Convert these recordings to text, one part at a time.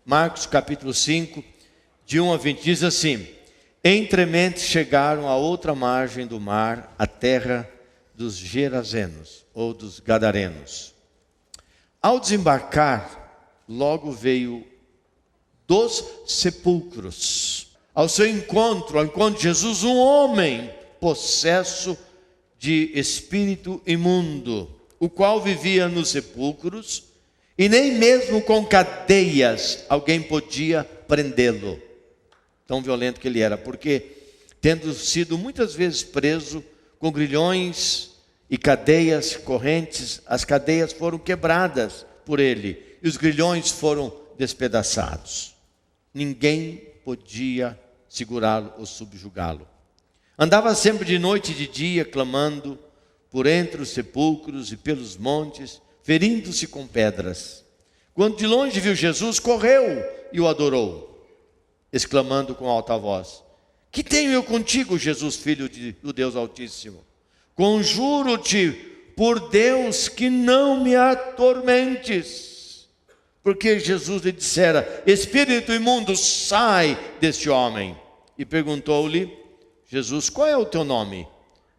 Marcos capítulo 5, de 1 a 20, diz assim: Entremente chegaram à outra margem do mar, a terra dos Gerazenos, ou dos Gadarenos. Ao desembarcar, logo veio dos sepulcros ao encontro de Jesus, um homem possesso de espírito imundo, o qual vivia nos sepulcros, e nem mesmo com cadeias alguém podia prendê-lo. Tão violento que ele era, porque tendo sido muitas vezes preso com grilhões e cadeias correntes, as cadeias foram quebradas por ele e os grilhões foram despedaçados. Ninguém podia segurá-lo ou subjugá-lo. Andava sempre de noite e de dia, clamando por entre os sepulcros e pelos montes, ferindo-se com pedras. Quando de longe viu Jesus, correu e o adorou, exclamando com alta voz: Que tenho eu contigo, Jesus, filho do Deus Altíssimo? Conjuro-te por Deus que não me atormentes. Porque Jesus lhe dissera: Espírito imundo, sai deste homem. E perguntou-lhe Jesus: Qual é o teu nome?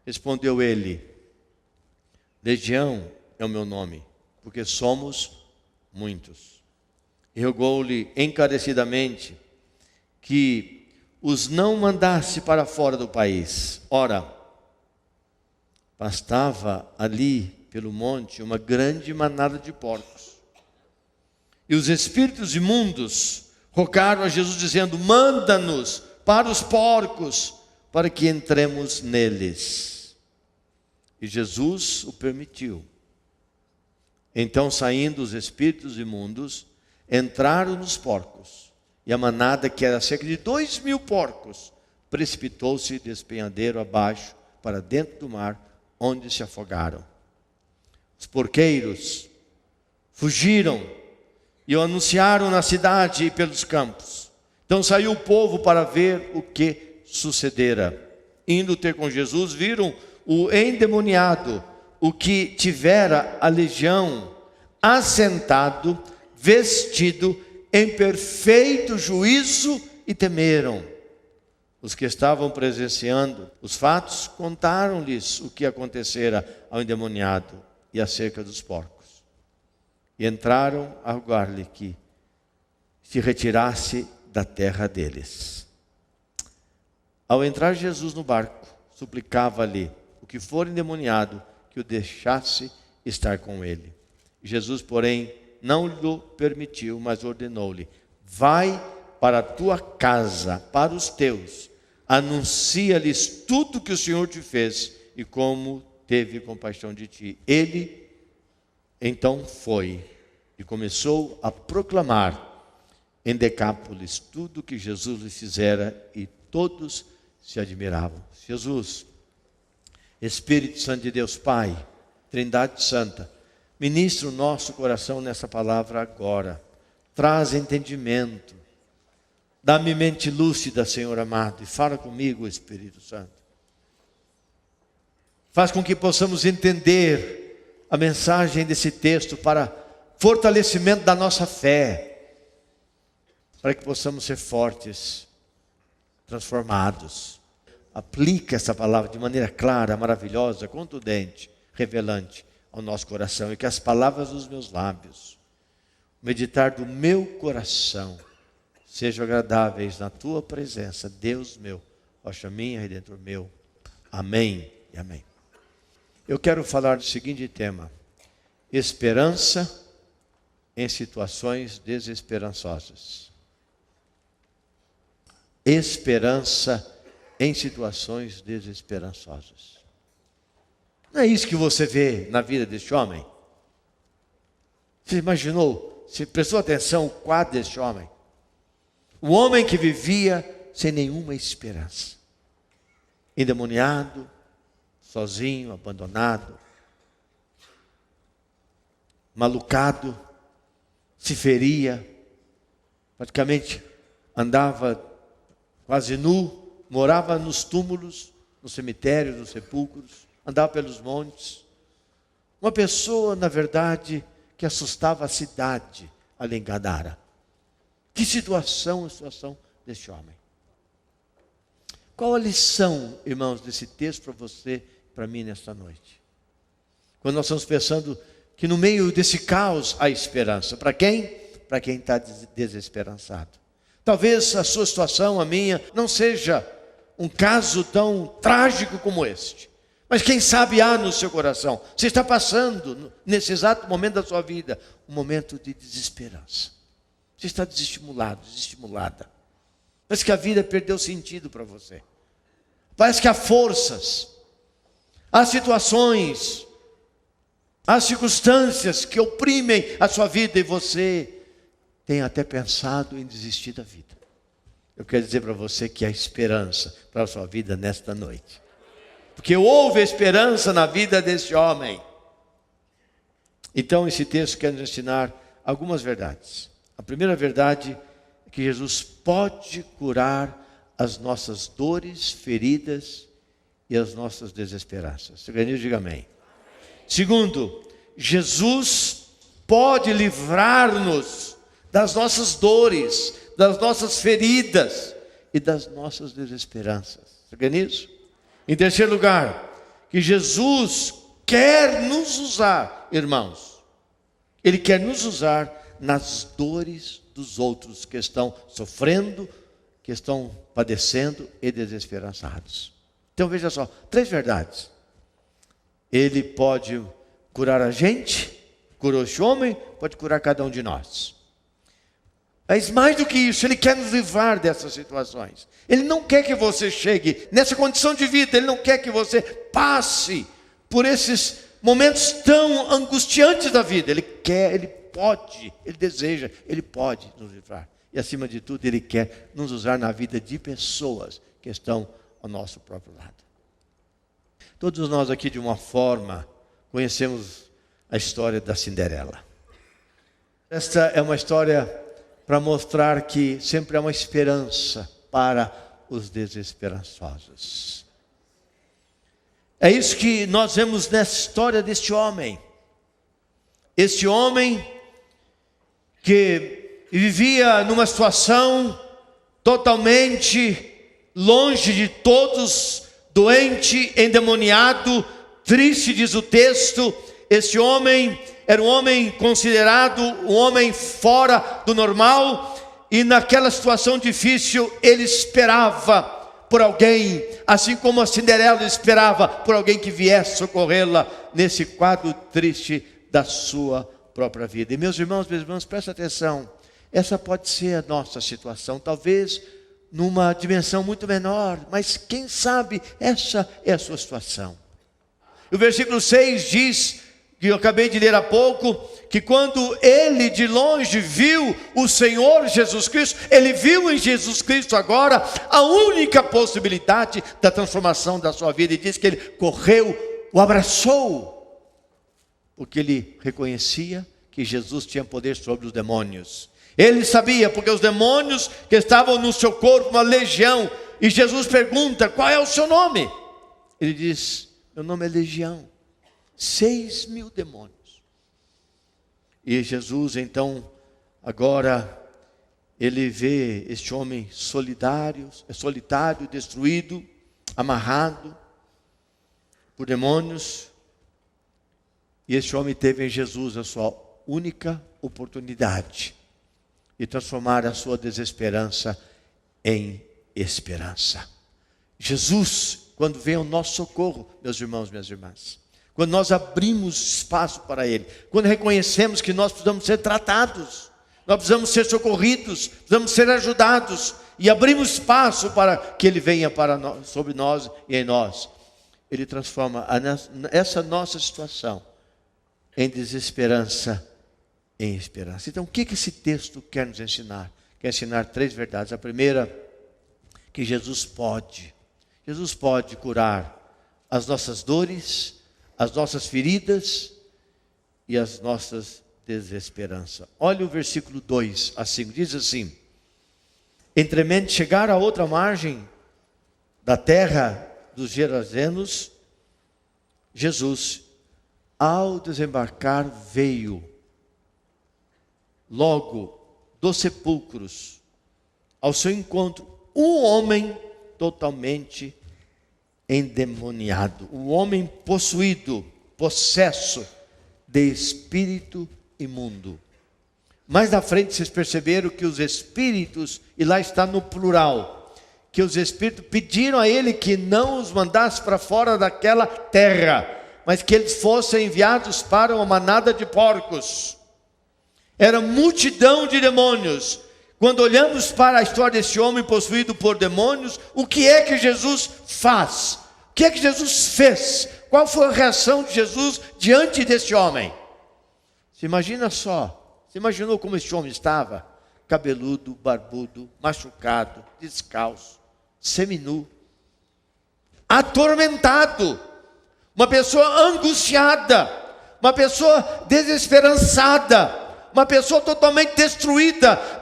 Respondeu ele: Legião é o meu nome, porque somos muitos. E rogou-lhe encarecidamente que os não mandasse para fora do país. Ora, pastava ali pelo monte uma grande manada de porcos. E os espíritos imundos rogaram a Jesus, dizendo: Manda-nos para os porcos, para que entremos neles. E Jesus o permitiu. Então, saindo os espíritos imundos, entraram nos porcos. E a manada, que era cerca de 2.000 porcos, precipitou-se despenhadeiro abaixo para dentro do mar, onde se afogaram. Os porqueiros fugiram e o anunciaram na cidade e pelos campos. Então saiu o povo para ver o que sucedera. Indo ter com Jesus, viram o endemoniado, o que tivera a legião, assentado, vestido em perfeito juízo, e temeram. Os que estavam presenciando os fatos contaram-lhes o que acontecera ao endemoniado e acerca dos porcos. E entraram a rogar-lhe que se retirasse da terra deles. Ao entrar Jesus no barco, suplicava-lhe o que for endemoniado que o deixasse estar com ele. Jesus, porém, não lhe permitiu, mas ordenou-lhe: Vai para a tua casa, para os teus, anuncia-lhes tudo que o Senhor te fez e como teve compaixão de ti. Ele então foi e começou a proclamar em Decápolis tudo que Jesus lhe fizera, e todos se admiravam. Jesus, Espírito Santo de Deus Pai, Trindade Santa, ministra o nosso coração nessa palavra agora. Traz entendimento. Dá-me mente lúcida, Senhor amado, e fala comigo, Espírito Santo. Faz com que possamos entender a mensagem desse texto para fortalecimento da nossa fé, para que possamos ser fortes, transformados. Aplica essa palavra de maneira clara, maravilhosa, contundente, revelante ao nosso coração, e que as palavras dos meus lábios, o meditar do meu coração, sejam agradáveis na tua presença, Deus meu, rocha minha, Redentor meu. Amém e amém. Eu quero falar do seguinte tema: esperança em situações desesperançosas. Esperança em situações desesperançosas. Não é isso que você vê na vida deste homem? Você imaginou? Você prestou atenção no quadro deste homem? O homem que vivia sem nenhuma esperança, endemoniado, sozinho, abandonado, malucado, se feria, praticamente andava quase nu, morava nos túmulos, nos cemitérios, nos sepulcros, andava pelos montes. Uma pessoa, na verdade, que assustava a cidade ali em Gadara. Que situação, a situação deste homem. Qual a lição, irmãos, desse texto para você e para mim nesta noite? Quando nós estamos pensando que no meio desse caos há esperança. Para quem? Para quem está desesperançado. Talvez a sua situação, a minha, não seja um caso tão trágico como este. Mas quem sabe há no seu coração. Você está passando, nesse exato momento da sua vida, um momento de desesperança. Você está desestimulado, desestimulada. Parece que a vida perdeu sentido para você. Parece que há forças, há situações, há circunstâncias que oprimem a sua vida e você tem até pensado em desistir da vida. Eu quero dizer para você que há esperança para a sua vida nesta noite. Porque houve esperança na vida desse homem. Então esse texto quer nos ensinar algumas verdades. A primeira verdade é que Jesus pode curar as nossas dores, feridas e as nossas desesperanças. Se ganhou, diga amém. Segundo, Jesus pode livrar-nos das nossas dores, das nossas feridas e das nossas desesperanças. Você quer nisso? Em terceiro lugar, que Jesus quer nos usar, irmãos. Ele quer nos usar nas dores dos outros que estão sofrendo, que estão padecendo e desesperançados. Então veja só, 3 verdades. Ele pode curar a gente, curou esse homem, pode curar cada um de nós. Mas mais do que isso, Ele quer nos livrar dessas situações. Ele não quer que você chegue nessa condição de vida, Ele não quer que você passe por esses momentos tão angustiantes da vida. Ele quer, Ele pode, Ele deseja, Ele pode nos livrar. E acima de tudo, Ele quer nos usar na vida de pessoas que estão ao nosso próprio lado. Todos nós aqui, de uma forma, conhecemos a história da Cinderela. Esta é uma história para mostrar que sempre há uma esperança para os desesperançosos. É isso que nós vemos nessa história deste homem. Este homem que vivia numa situação totalmente longe de todos, doente, endemoniado, triste, diz o texto. Este homem era um homem considerado um homem fora do normal, e naquela situação difícil ele esperava por alguém, assim como a Cinderela esperava por alguém que viesse socorrê-la nesse quadro triste da sua própria vida. E meus irmãos, prestem atenção, essa pode ser a nossa situação, talvez numa dimensão muito menor, mas quem sabe essa é a sua situação. O versículo 6 diz, que eu acabei de ler há pouco, que quando ele de longe viu o Senhor Jesus Cristo, ele viu em Jesus Cristo agora a única possibilidade da transformação da sua vida, e diz que ele correu, o abraçou, porque ele reconhecia que Jesus tinha poder sobre os demônios. Ele sabia, porque os demônios que estavam no seu corpo, uma legião, e Jesus pergunta, qual é o seu nome? Ele diz, meu nome é Legião, 6.000 demônios. E Jesus então, agora, ele vê este homem solitário, destruído, amarrado por demônios. E este homem teve em Jesus a sua única oportunidade de transformar a sua desesperança em esperança. Jesus, quando vem ao nosso socorro, meus irmãos, minhas irmãs, quando nós abrimos espaço para Ele, quando reconhecemos que nós precisamos ser tratados, nós precisamos ser socorridos, precisamos ser ajudados, e abrimos espaço para que Ele venha para nós, sobre nós e em nós, Ele transforma essa nossa situação em desesperança, em esperança. Então, o que esse texto quer nos ensinar? Quer ensinar 3 verdades. A primeira, que Jesus pode curar as nossas dores, as nossas feridas e as nossas desesperanças. Olha o versículo 2 a 5, diz assim: entremente chegar à outra margem da terra dos Gerazenos, Jesus, ao desembarcar, veio logo dos sepulcros ao seu encontro um homem totalmente endemoniado, um homem possuído, possesso de espírito imundo. Mais na frente vocês perceberam que os espíritos, e lá está no plural, que os espíritos pediram a ele que não os mandasse para fora daquela terra, mas que eles fossem enviados para uma manada de porcos. Era multidão de demônios. Quando olhamos para a história desse homem possuído por demônios, o que é que Jesus faz? O que é que Jesus fez? Qual foi a reação de Jesus diante desse homem? Se imagina só, você imaginou como esse homem estava? Cabeludo, barbudo, machucado, descalço, seminu, atormentado, uma pessoa angustiada, uma pessoa desesperançada, uma pessoa totalmente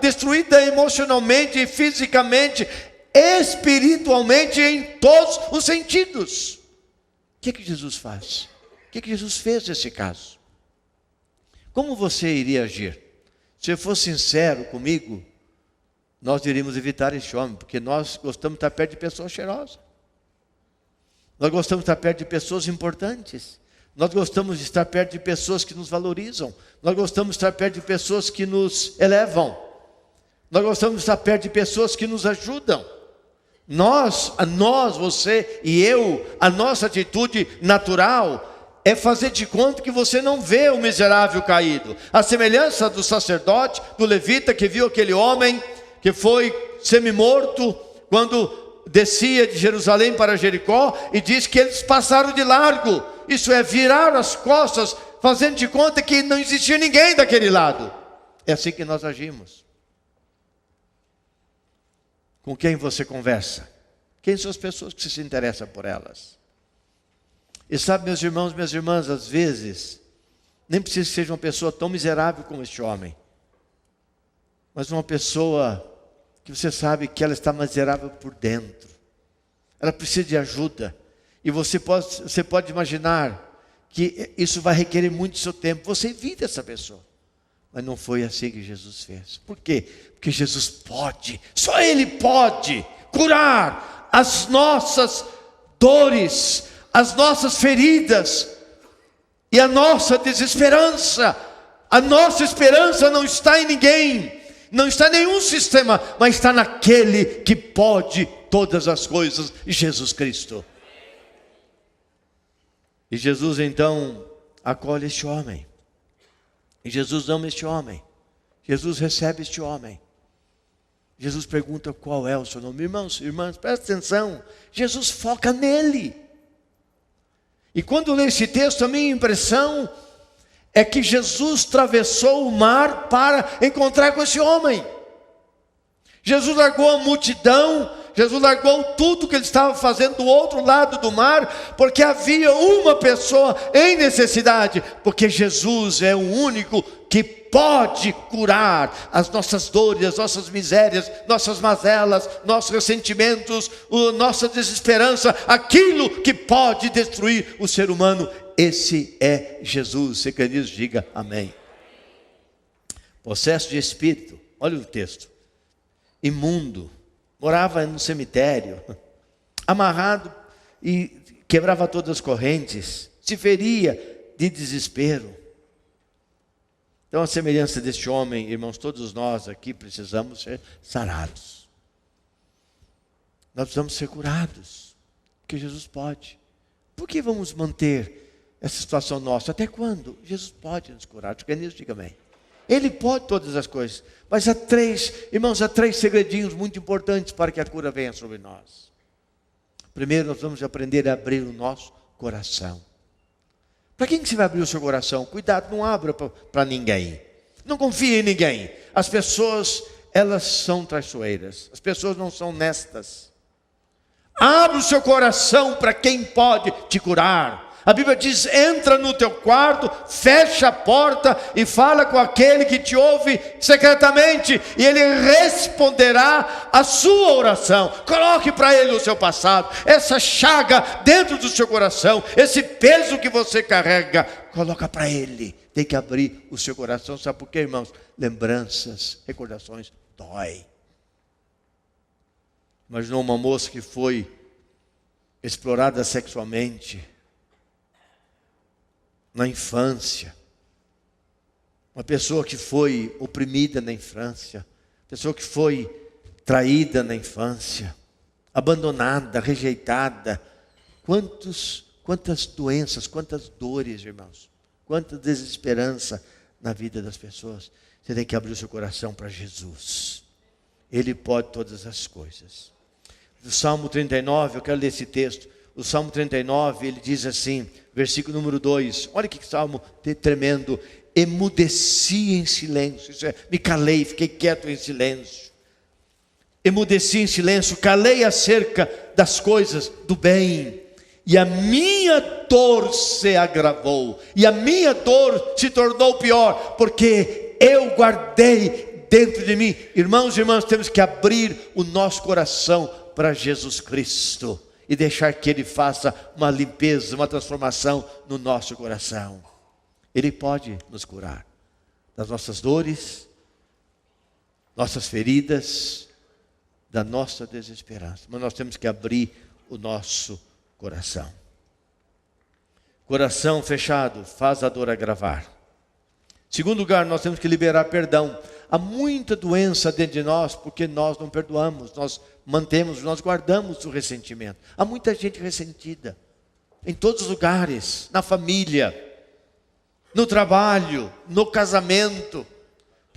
destruída emocionalmente, fisicamente, espiritualmente, em todos os sentidos. O que Jesus faz? O que Jesus fez nesse caso? Como você iria agir? Se eu for sincero comigo, nós iríamos evitar esse homem, porque nós gostamos de estar perto de pessoas cheirosas. Nós gostamos de estar perto de pessoas importantes. Nós gostamos de estar perto de pessoas que nos valorizam. Nós gostamos de estar perto de pessoas que nos elevam. Nós gostamos de estar perto de pessoas que nos ajudam. Nós, você e eu, a nossa atitude natural é fazer de conta que você não vê o miserável caído. A semelhança do sacerdote, do levita que viu aquele homem que foi semi-morto quando descia de Jerusalém para Jericó, e diz que eles passaram de largo. Isso é, viraram as costas, fazendo de conta que não existia ninguém daquele lado. É assim que nós agimos. Com quem você conversa? Quem são as pessoas que você se interessa por elas? E sabe, meus irmãos, minhas irmãs, às vezes, nem precisa que seja uma pessoa tão miserável como este homem, mas uma pessoa que você sabe que ela está miserável por dentro. Ela precisa de ajuda. E você pode imaginar que isso vai requerer muito do seu tempo. Você evita essa pessoa. Mas não foi assim que Jesus fez. Por quê? Porque Jesus pode, só Ele pode curar as nossas dores, as nossas feridas e a nossa desesperança. A nossa esperança não está em ninguém, não está em nenhum sistema, mas está naquele que pode todas as coisas, Jesus Cristo. E Jesus então acolhe este homem. E Jesus ama este homem. Jesus recebe este homem. Jesus pergunta qual é o seu nome. Irmãos, irmãs, presta atenção. Jesus foca nele. E quando eu leio esse texto, a minha impressão é que Jesus atravessou o mar para encontrar com esse homem. Jesus largou a multidão, Jesus largou tudo que ele estava fazendo do outro lado do mar, porque havia uma pessoa em necessidade, porque Jesus é o único que pode curar as nossas dores, as nossas misérias, nossas mazelas, nossos ressentimentos, nossa desesperança, aquilo que pode destruir o ser humano. Esse é Jesus. Se crê nisso, diga amém. Possesso de espírito, olha o texto. Imundo, morava no cemitério, amarrado e quebrava todas as correntes, se feria de desespero. Então, a semelhança deste homem, irmãos, todos nós aqui precisamos ser sarados. Nós precisamos ser curados, porque Jesus pode. Por que vamos manter essa situação nossa? Até quando? Jesus pode nos curar. Diga nisso, diga amém. Ele pode todas as coisas. Mas há três segredinhos muito importantes para que a cura venha sobre nós. Primeiro, nós vamos aprender a abrir o nosso coração. Para quem que você vai abrir o seu coração? Cuidado, não abra para ninguém. Não confie em ninguém. As pessoas, elas são traiçoeiras. As pessoas não são honestas. Abra o seu coração para quem pode te curar. A Bíblia diz, entra no teu quarto, fecha a porta e fala com aquele que te ouve secretamente, e ele responderá a sua oração. Coloque para ele o seu passado, essa chaga dentro do seu coração, esse peso que você carrega, coloca para ele. tem que abrir o seu coração. Sabe por quê, irmãos? Lembranças, recordações, dói. Imaginou uma moça que foi explorada sexualmente na infância. Uma pessoa que foi oprimida na infância. Pessoa que foi traída na infância. Abandonada, rejeitada. Quantas doenças, quantas dores, irmãos. Quanta desesperança na vida das pessoas. Você tem que abrir o seu coração para Jesus. Ele pode todas as coisas. No Salmo 39, eu quero ler esse texto. O Salmo 39, ele diz assim, versículo número 2. Olha que salmo tremendo. Emudeci em silêncio. Isso é, me calei, fiquei quieto em silêncio. Emudeci em silêncio, calei acerca das coisas do bem. E a minha dor se agravou. E a minha dor se tornou pior. Porque eu guardei dentro de mim. Irmãos e irmãs, temos que abrir o nosso coração para Jesus Cristo. E deixar que Ele faça uma limpeza, uma transformação no nosso coração. Ele pode nos curar das nossas dores, nossas feridas, da nossa desesperança. Mas nós temos que abrir o nosso coração. Coração fechado faz a dor agravar. Segundo lugar, nós temos que liberar perdão. Há muita doença dentro de nós porque nós não perdoamos, nós mantemos, nós guardamos o ressentimento. Há muita gente ressentida em todos os lugares, na família, no trabalho, no casamento.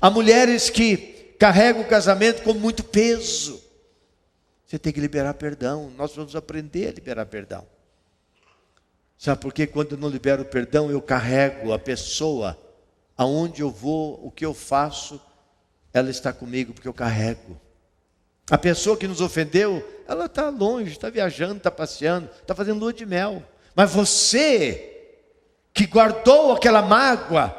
Há mulheres que carregam o casamento com muito peso. Você tem que liberar perdão. Nós vamos aprender a liberar perdão. Sabe por quê? Quando eu não libero perdão, eu carrego a pessoa. Aonde eu vou, o que eu faço, ela está comigo porque eu carrego. A pessoa que nos ofendeu, ela está longe, está viajando, está passeando, está fazendo lua de mel. Mas você que guardou aquela mágoa,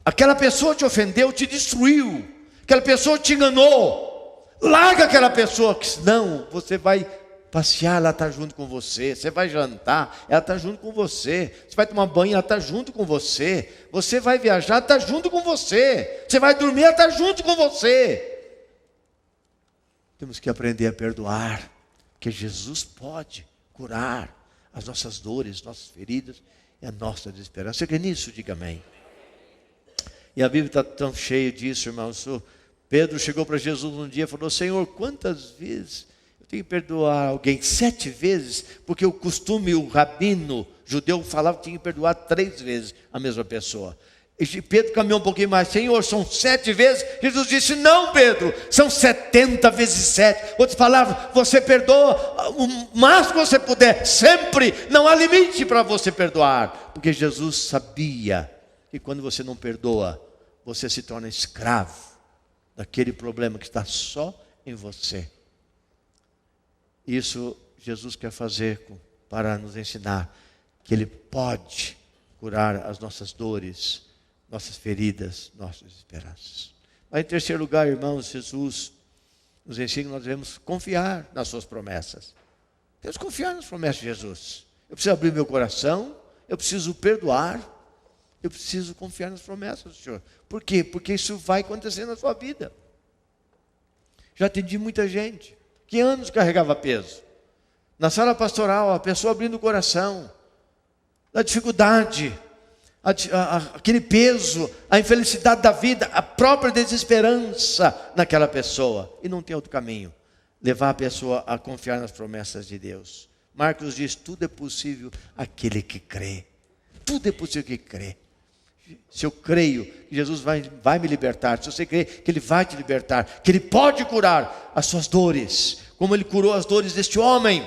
aquela pessoa te ofendeu, te destruiu, aquela pessoa te enganou, larga aquela pessoa, que senão você vai passear, ela está junto com você, você vai jantar, ela está junto com você, você vai tomar banho, ela está junto com você, você vai viajar, ela está junto com você, você vai dormir, ela está junto com você. Temos que aprender a perdoar, porque Jesus pode curar as nossas dores, nossas feridas, é a nossa desesperança. Você crê nisso? Diga amém. E a Bíblia está tão cheia disso, irmãos. Pedro chegou para Jesus um dia e falou: Senhor, quantas vezes eu tenho que perdoar alguém? 7 vezes? Porque o costume, o rabino judeu falava que tinha que perdoar 3 vezes a mesma pessoa. E Pedro caminhou um pouquinho mais: Senhor, são 7 vezes? Jesus disse: não, Pedro, são 70 vezes 7. Outras palavras, você perdoa o máximo que você puder, sempre, não há limite para você perdoar. Porque Jesus sabia que quando você não perdoa, você se torna escravo daquele problema que está só em você. Isso Jesus quer fazer para nos ensinar que Ele pode curar as nossas dores, nossas feridas, nossas esperanças. Mas em terceiro lugar, irmãos, Jesus nos ensina que nós devemos confiar nas suas promessas. Temos que confiar nas promessas de Jesus. Eu preciso abrir meu coração, eu preciso perdoar, eu preciso confiar nas promessas do Senhor. Por quê? Porque isso vai acontecer na sua vida. Já atendi muita gente que anos carregava peso. Na sala pastoral, a pessoa abrindo o coração, da dificuldade, aquele peso, a infelicidade da vida, a própria desesperança naquela pessoa. E não tem outro caminho. Levar a pessoa a confiar nas promessas de Deus. Marcos diz: tudo é possível àquele que crê. Tudo é possível que crê. Se eu creio que Jesus vai me libertar, se você crê que Ele vai te libertar, que Ele pode curar as suas dores, como Ele curou as dores deste homem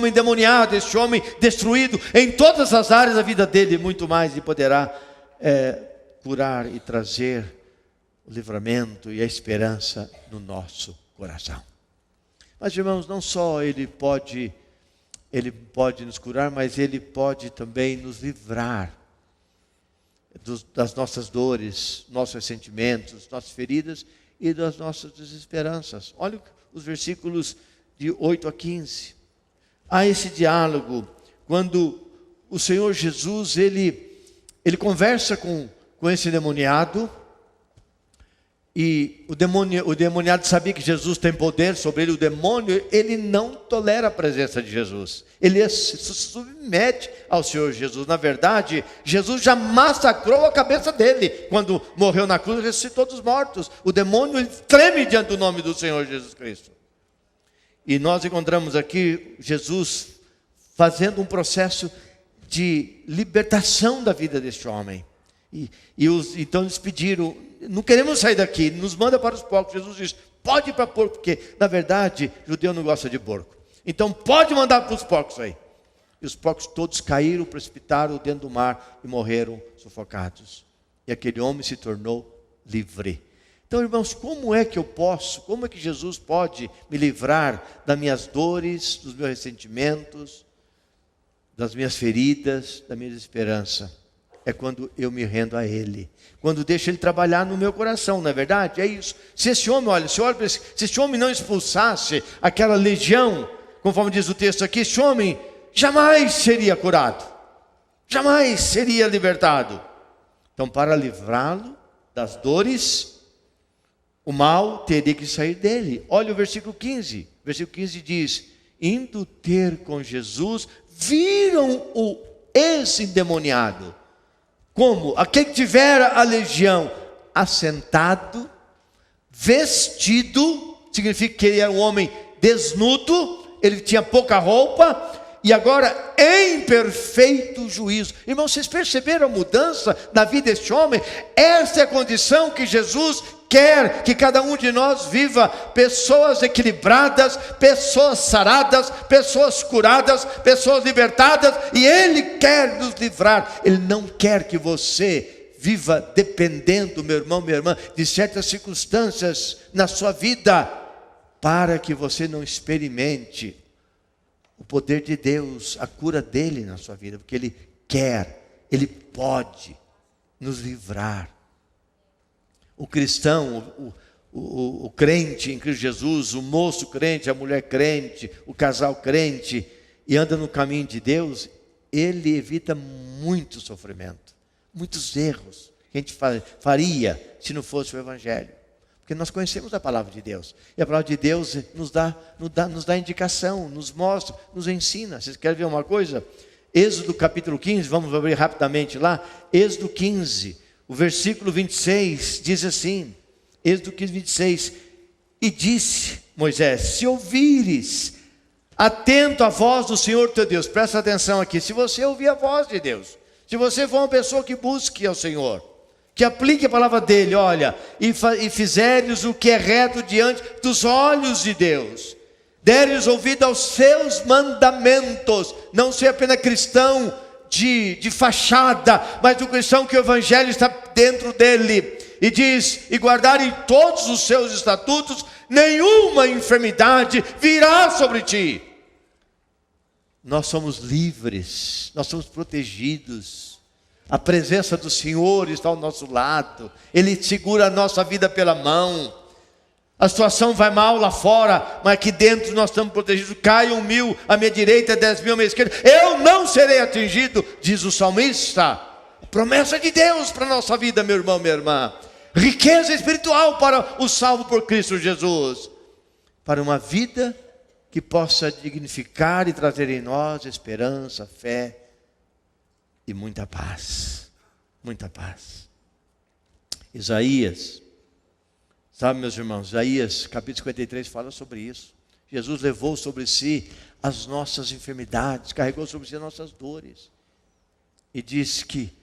endemoniado, este homem destruído em todas as áreas da vida dele, muito mais Ele poderá curar e trazer o livramento e a esperança no nosso coração. Mas, irmãos, não só Ele pode nos curar, mas Ele pode também nos livrar das nossas dores, nossos ressentimentos, nossas feridas e das nossas desesperanças. Olha os versículos de 8 a 15. Há esse diálogo quando o Senhor Jesus ele conversa com com esse endemoniado. E o demoniado sabia que Jesus tem poder sobre ele. O demônio, ele não tolera a presença de Jesus. Ele se submete ao Senhor Jesus. Na verdade, Jesus já massacrou a cabeça dele quando morreu na cruz e ressuscitou dos mortos. O demônio, ele treme diante do nome do Senhor Jesus Cristo. E nós encontramos aqui Jesus fazendo um processo de libertação da vida deste homem. Então eles pediram: não queremos sair daqui, nos manda para os porcos. Jesus diz: pode ir para porco, porque na verdade judeu não gosta de porco. Então pode mandar para os porcos aí. E os porcos todos caíram, precipitaram dentro do mar e morreram sufocados. E aquele homem se tornou livre. Então, irmãos, como é que Jesus pode me livrar das minhas dores, dos meus ressentimentos, das minhas feridas, da minha desesperança? É quando eu me rendo a Ele, quando deixo Ele trabalhar no meu coração, não é verdade? É isso. Se esse homem, se esse homem não expulsasse aquela legião, conforme diz o texto aqui, esse homem jamais seria curado, jamais seria libertado. Então, para livrá-lo das dores, o mal teria que sair dele. Olha o versículo 15. O versículo 15 diz: indo ter com Jesus, viram o ex-endemoniado. Como? Aquele que tivera a legião, assentado, vestido, significa que ele era um homem desnudo, ele tinha pouca roupa, e agora em perfeito juízo. Irmãos, vocês perceberam a mudança na vida deste homem? Essa é a condição que Jesus quer que cada um de nós viva: pessoas equilibradas, pessoas saradas, pessoas curadas, pessoas libertadas. E Ele quer nos livrar. Ele não quer que você viva dependendo, meu irmão, minha irmã, de certas circunstâncias na sua vida, para que você não experimente o poder de Deus, a cura dele na sua vida, porque Ele quer, Ele pode nos livrar. O cristão, o crente em Cristo Jesus, o moço crente, a mulher crente, o casal crente, e anda no caminho de Deus, ele evita muito sofrimento, muitos erros que a gente faria se não fosse o Evangelho. Porque nós conhecemos a palavra de Deus, e a palavra de Deus nos dá indicação, nos mostra, nos ensina. Vocês querem ver uma coisa? Êxodo capítulo 15, vamos abrir rapidamente lá. Êxodo 15, o versículo 26 diz assim, Êxodo 15, 26, e disse Moisés: se ouvires atento a voz do Senhor teu Deus, presta atenção aqui, se você ouvir a voz de Deus, se você for uma pessoa que busque ao Senhor, que aplique a palavra dele, olha, e fizeres o que é reto diante dos olhos de Deus, deres ouvido aos seus mandamentos, não ser apenas cristão de fachada, mas do cristão que o Evangelho está dentro dele, e diz: e guardarem todos os seus estatutos, nenhuma enfermidade virá sobre ti. Nós somos livres, nós somos protegidos, a presença do Senhor está ao nosso lado, Ele segura a nossa vida pela mão. A situação vai mal lá fora, mas aqui dentro nós estamos protegidos. Caiam 1000 à minha direita, 10.000 à minha esquerda, eu não serei atingido, diz o salmista. Promessa de Deus para a nossa vida, meu irmão, minha irmã. Riqueza espiritual para o salvo por Cristo Jesus, para uma vida que possa dignificar e trazer em nós esperança, fé e muita paz. Muita paz. Isaías, sabe, meus irmãos, Isaías capítulo 53 fala sobre isso. Jesus levou sobre si as nossas enfermidades, carregou sobre si as nossas dores, e diz que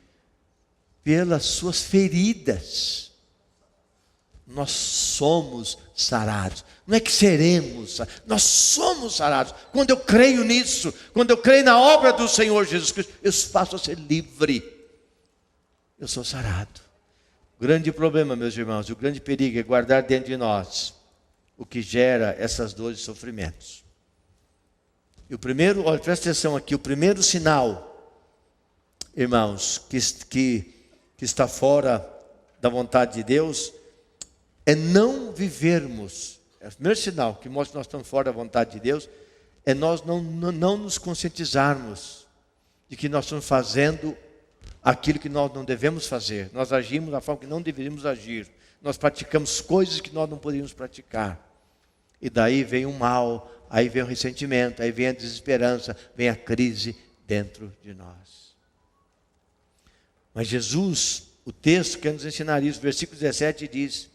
pelas suas feridas nós somos sarados. Não é que seremos, nós somos sarados. Quando eu creio nisso, quando eu creio na obra do Senhor Jesus Cristo, eu passo a ser livre, eu sou sarado. O grande problema, meus irmãos, o grande perigo é guardar dentro de nós o que gera essas dores e sofrimentos. E o primeiro, olha, presta atenção aqui, o primeiro sinal, irmãos, que está fora da vontade de Deus, é não vivermos. O primeiro sinal que mostra que nós estamos fora da vontade de Deus é nós não nos conscientizarmos de que nós estamos fazendo aquilo que nós não devemos fazer, nós agimos da forma que não deveríamos agir, nós praticamos coisas que nós não poderíamos praticar. E daí vem o mal, aí vem o ressentimento, aí vem a desesperança, vem a crise dentro de nós. Mas Jesus, o texto quer nos ensinar isso, versículo 17 diz: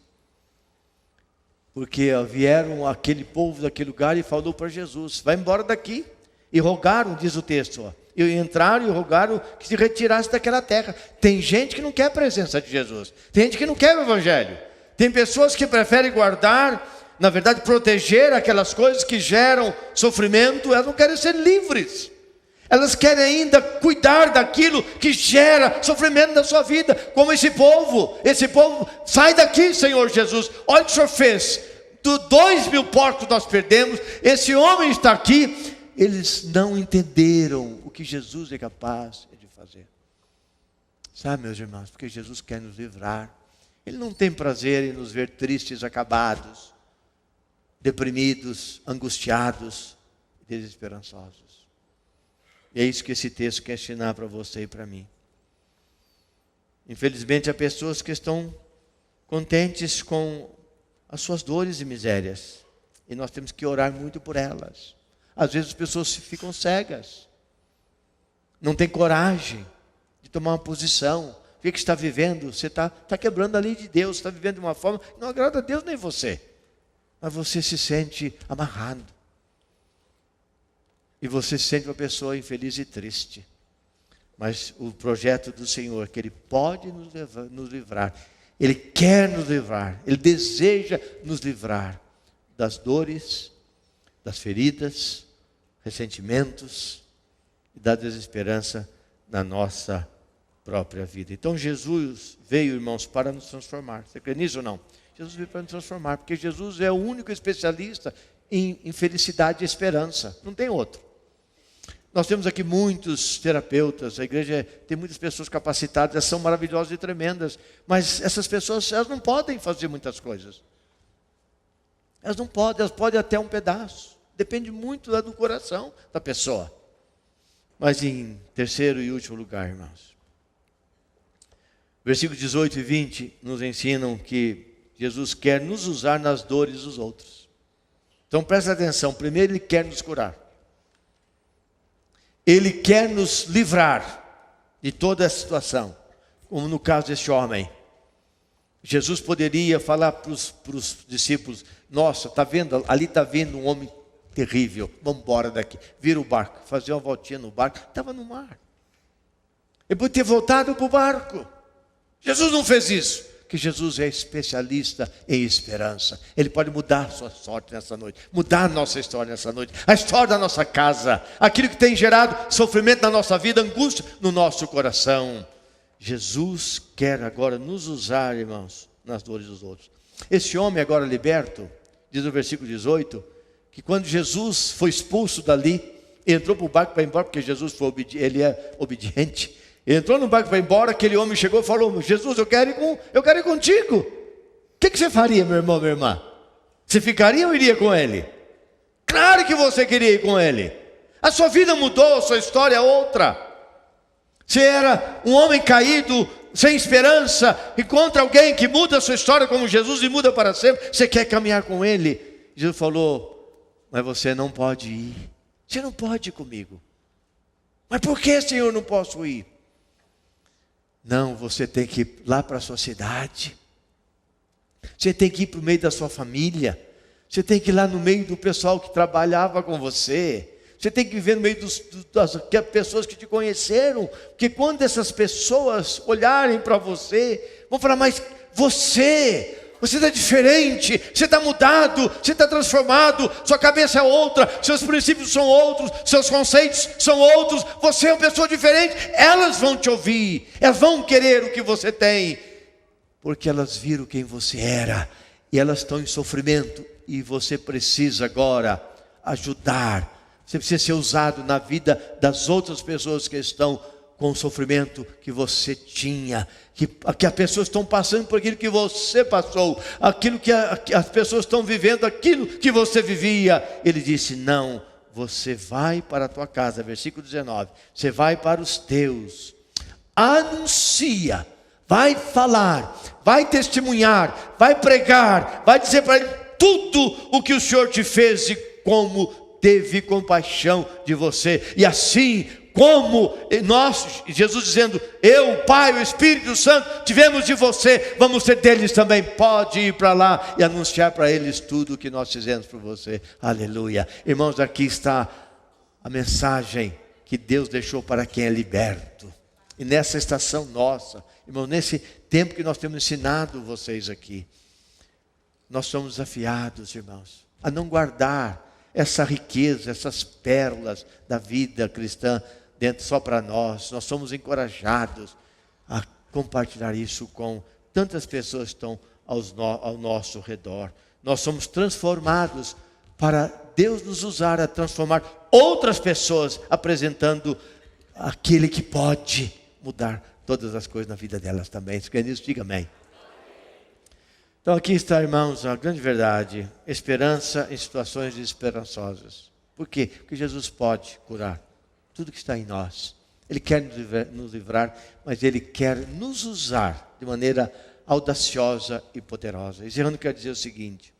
porque vieram aquele povo daquele lugar e falou para Jesus: vai embora daqui. E rogaram, diz o texto, e entraram e rogaram que se retirasse daquela terra. Tem gente que não quer a presença de Jesus, tem gente que não quer o evangelho, tem pessoas que preferem guardar, na verdade proteger aquelas coisas que geram sofrimento. Elas não querem ser livres, elas querem ainda cuidar daquilo que gera sofrimento na sua vida, como esse povo, sai daqui, Senhor Jesus, olha o que o Senhor fez, 2.000 porcos nós perdemos, esse homem está aqui. Eles não entenderam o que Jesus é capaz de fazer. Sabe, meus irmãos, porque Jesus quer nos livrar. Ele não tem prazer em nos ver tristes, acabados, deprimidos, angustiados, desesperançosos. E é isso que esse texto quer ensinar para você e para mim. Infelizmente, há pessoas que estão contentes com as suas dores e misérias, e nós temos que orar muito por elas. Às vezes as pessoas ficam cegas, não tem coragem de tomar uma posição. O que está vivendo? Você está quebrando a lei de Deus, está vivendo de uma forma que não agrada a Deus nem você. Mas você se sente amarrado. E você se sente uma pessoa infeliz e triste. Mas o projeto do Senhor, que Ele pode nos livrar, Ele quer nos livrar, Ele deseja nos livrar das dores, das feridas, ressentimentos e da desesperança na nossa própria vida. Então Jesus veio, irmãos, para nos transformar. Você crê nisso ou não? Jesus veio para nos transformar, porque Jesus é o único especialista em felicidade e esperança. Não tem outro. Nós temos aqui muitos terapeutas, a igreja tem muitas pessoas capacitadas, elas são maravilhosas e tremendas, mas essas pessoas, elas não podem fazer muitas coisas. Elas não podem, elas podem até um pedaço. Depende muito do coração da pessoa. Mas em terceiro e último lugar, irmãos, versículos 18 e 20 nos ensinam que Jesus quer nos usar nas dores dos outros. Então presta atenção, primeiro Ele quer nos curar. Ele quer nos livrar de toda a situação, como no caso deste homem. Jesus poderia falar para os discípulos: nossa, está vendo? Ali está vendo um homem terrível, vamos embora daqui. Vira o barco, fazer uma voltinha no barco. Estava no mar. Ele podia ter voltado para o barco. Jesus não fez isso, porque Jesus é especialista em esperança. Ele pode mudar a sua sorte nessa noite, mudar a nossa história nessa noite, a história da nossa casa, aquilo que tem gerado sofrimento na nossa vida, angústia no nosso coração. Jesus quer agora nos usar, irmãos, nas dores dos outros. Esse homem agora liberto, diz no versículo 18, que quando Jesus foi expulso dali, entrou para o barco para ir embora, porque Jesus ele é obediente. Entrou no barco para ir embora, aquele homem chegou e falou: Jesus, eu quero ir contigo. O que você faria, meu irmão, minha irmã? Você ficaria ou iria com ele? Claro que você queria ir com ele. A sua vida mudou, a sua história é outra. Você era um homem caído, sem esperança, encontra alguém que muda a sua história como Jesus e muda para sempre. Você quer caminhar com ele? Jesus falou: mas você não pode ir. Você não pode ir comigo. Mas por que, Senhor, não posso ir? Não, você tem que ir lá para a sua cidade. Você tem que ir para o meio da sua família. Você tem que ir lá no meio do pessoal que trabalhava com você. Você tem que viver no meio das pessoas que te conheceram. Porque quando essas pessoas olharem para você, vão falar: mas você está diferente, você está mudado, você está transformado, sua cabeça é outra, seus princípios são outros, seus conceitos são outros, você é uma pessoa diferente. Elas vão te ouvir, elas vão querer o que você tem, porque elas viram quem você era, e elas estão em sofrimento, e você precisa agora ajudar, você precisa ser usado na vida das outras pessoas que estão com o sofrimento que você tinha, que as pessoas estão passando por aquilo que você passou, aquilo que as pessoas estão vivendo, aquilo que você vivia. Ele disse: não, você vai para a tua casa, versículo 19, você vai para os teus, anuncia, vai falar, vai testemunhar, vai pregar, vai dizer para ele tudo o que o Senhor te fez e como teve compaixão de você. E assim como nós, Jesus dizendo, eu, o Pai, o Espírito Santo, tivemos de você, vamos ter deles também. Pode ir para lá e anunciar para eles tudo o que nós fizemos por você. Aleluia. Irmãos, aqui está a mensagem que Deus deixou para quem é liberto. E nessa estação nossa, irmão, nesse tempo que nós temos ensinado vocês aqui, nós somos desafiados, irmãos, a não guardar essa riqueza, essas pérolas da vida cristã dentro só para nós. Nós somos encorajados a compartilhar isso com tantas pessoas que estão ao nosso redor. Nós somos transformados para Deus nos usar a transformar outras pessoas, apresentando aquele que pode mudar todas as coisas na vida delas também. Se quer nisso, diga amém. Então aqui está, irmãos, a grande verdade: esperança em situações desesperançosas. Por quê? Porque Jesus pode curar tudo que está em nós. Ele quer nos livrar, mas Ele quer nos usar de maneira audaciosa e poderosa. Encerrando, quer dizer o seguinte: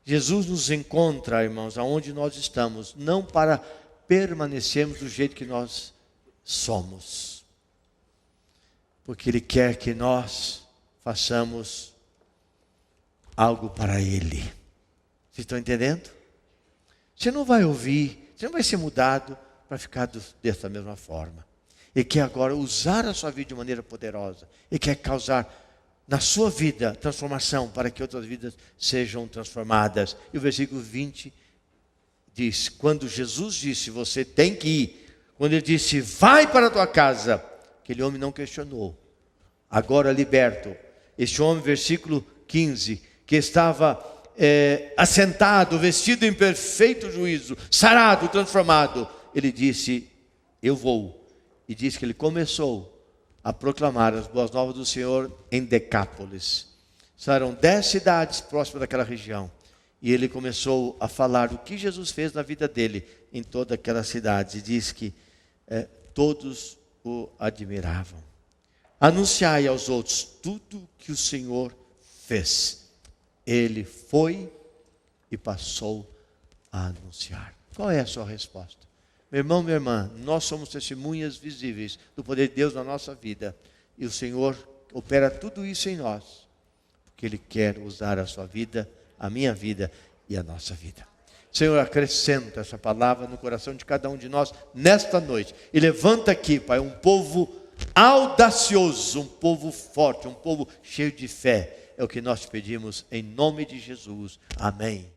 Jesus nos encontra, irmãos, aonde nós estamos, não para permanecermos do jeito que nós somos, porque Ele quer que nós façamos algo para Ele. Vocês estão entendendo? Você não vai ouvir, você não vai ser mudado para ficar dessa mesma forma. Ele quer agora usar a sua vida de maneira poderosa. Ele quer causar na sua vida transformação para que outras vidas sejam transformadas. E o versículo 20 diz: quando Jesus disse, você tem que ir, quando Ele disse, vai para a tua casa, aquele homem não questionou. Agora liberto. Este homem, versículo 15, que estava assentado, vestido em perfeito juízo, sarado, transformado, ele disse, eu vou. E disse que ele começou a proclamar as boas novas do Senhor em Decápolis. Eram 10 cidades próximas daquela região. E ele começou a falar o que Jesus fez na vida dele em todas aquelas cidades. E diz que todos o admiravam. Anunciai aos outros tudo que o Senhor fez. Ele foi e passou a anunciar. Qual é a sua resposta? Meu irmão, minha irmã, nós somos testemunhas visíveis do poder de Deus na nossa vida. E o Senhor opera tudo isso em nós, porque Ele quer usar a sua vida, a minha vida e a nossa vida. Senhor, acrescenta essa palavra no coração de cada um de nós nesta noite. E levanta aqui, Pai, um povo audacioso, um povo forte, um povo cheio de fé. É o que nós te pedimos em nome de Jesus. Amém.